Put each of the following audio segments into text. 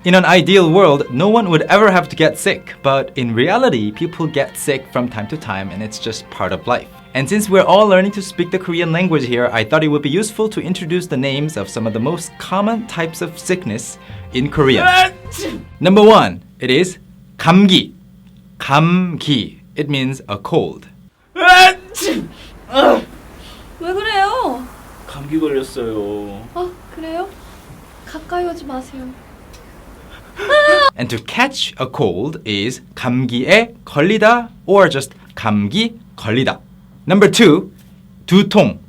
In an ideal world, no one would ever have to get sick, but in reality, people get sick from time to time and it's just part of life. And since we're all learning to speak the Korean language here, I thought it would be useful to introduce the names of some of the most common types of sickness in Korean. Number 1, it is 감기. 감기. It means a cold. 왜 그래요? 감기 걸렸어요. 그래요? 가까이 오지 마세요. And to catch a cold is 감기에 걸리다 or just 감기 걸리다. Number 2, 두통.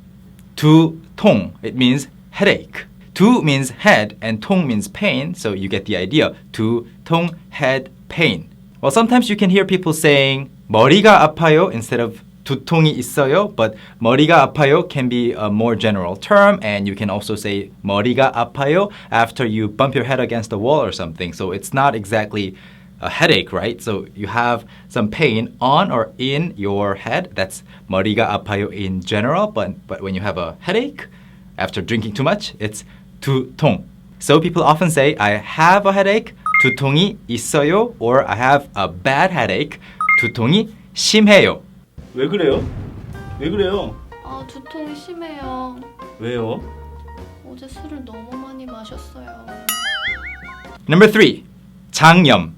두통. It means headache. 두 means head and 통 means pain, so you get the idea. 두통, head, pain. Well, sometimes you can hear people saying 머리가 아파요 instead of 두통이 있어요, but 머리가 아파요 can be a more general term, and you can also say 머리가 아파요 after you bump your head against the wall or something. So it's not exactly a headache, right? So you have some pain on or in your head. That's 머리가 아파요 in general, but when you have a headache after drinking too much, it's 두통. So people often say I have a headache, 두통이 있어요, or I have a bad headache, 두통이 심해요. 왜 그래요? 왜 그래요? 두통이 심해요. 왜요? 어제 술을 너무 많이 마셨어요. Number 3, 장염.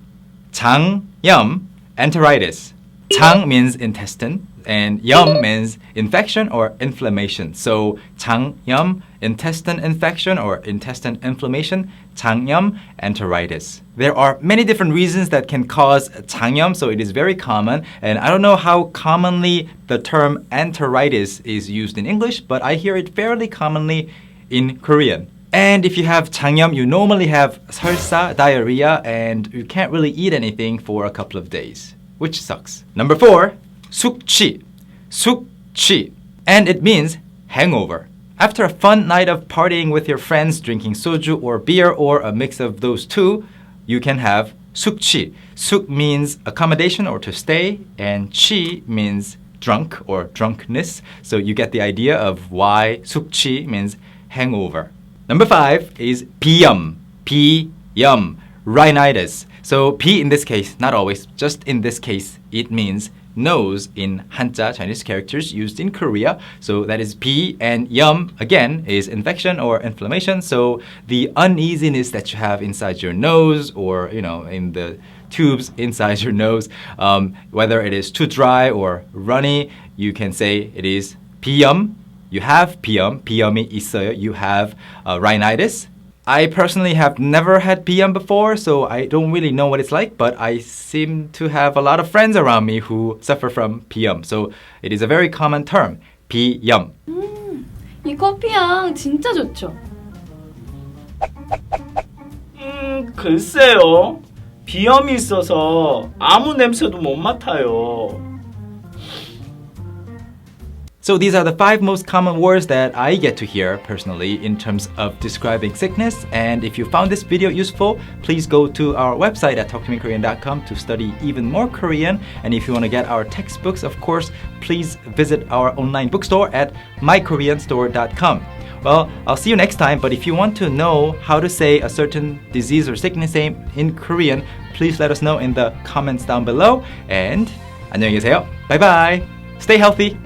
장염, enteritis. 장 means intestine, and 염 means infection or inflammation. So 장염, intestine infection or intestine inflammation, 장염, enteritis. There are many different reasons that can cause 장염, so it is very common. And I don't know how commonly the term enteritis is used in English, but I hear it fairly commonly in Korean. And if you have 장염, you normally have 설사, diarrhea, and you can't really eat anything for a couple of days, which sucks. Number 4, 숙취. 숙취. And it means hangover. After a fun night of partying with your friends, drinking soju or beer or a mix of those two, you can have 숙취. 숙 means accommodation or to stay, and 취 means drunk or drunkenness. So you get the idea of why 숙취 means hangover. Number 5 is 비염. 비염. Rhinitis. So 비 in this case, not always, just in this case, it means nose in Hanja, Chinese characters used in Korea. So that is 비, and 염, again, is infection or inflammation. So the uneasiness that you have inside your nose or, in the tubes inside your nose, whether it is too dry or runny, you can say it is 비염. You have 비염, 비염이 있어요. You have rhinitis. I personally have never had 비염 before, so I don't really know what it's like, but I seem to have a lot of friends around me who suffer from 비염. So it is a very common term, 비염. 이 커피향 진짜 좋죠? 글쎄요. 비염이 있어서 아무 냄새도 못 맡아요. So these are the 5 most common words that I get to hear personally in terms of describing sickness. And if you found this video useful, please go to our website at talktomekorean.com to study even more Korean. And if you want to get our textbooks, of course, please visit our online bookstore at mykoreanstore.com. Well, I'll see you next time, but if you want to know how to say a certain disease or sickness name in Korean, please let us know in the comments down below. And 안녕히 계세요. Bye bye. Stay healthy.